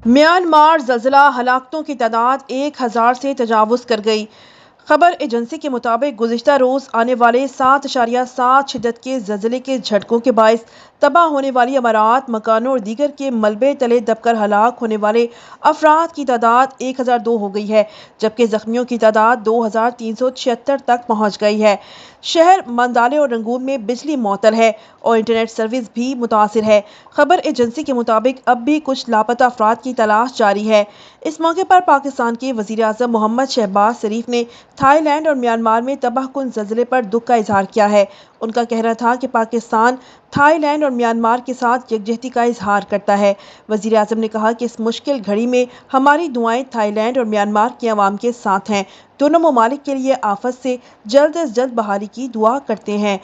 Myanmar ज़लज़ला हलाकतों की तादाद 1000 से तजावुज़ कर गई। खबर एजेंसी के मुताबिक गुज़िश्ता रोज़ आने वाले 7.7 शिद्दत के ज़लज़ले के झटकों के बाइस तबाह होने वाली इमारत, मकानों और दीगर के मलबे तले दबकर हलाक होने वाले अफराद की तादाद 1002 हो गई है, जबकि ज़ख्मियों की तादाद 2376 तक पहुँच गई है। शहर मंदाले और रंगून में बिजली मुअत्तल है और इंटरनेट सर्विस भी मुतासिर है। खबर एजेंसी के मुताबिक अब भी कुछ लापता अफराद की तलाश जारी है। इस मौके पर पाकिस्तान के वज़ीर-ए-आज़म मोहम्मद शहबाज शरीफ ने थाईलैंड और म्यांमार में तबाहकुन ज़लज़ले पर दुख का इजहार किया है। उनका कहना था कि पाकिस्तान थाईलैंड और म्यांमार के साथ यकजहती का इजहार करता है। वज़ीर-ए-आज़म ने कहा कि इस मुश्किल घड़ी में हमारी दुआएं थाईलैंड और म्यांमार के अवाम के साथ हैं। दोनों ममालिक के लिए आफत से जल्द बहाली की दुआ करते हैं।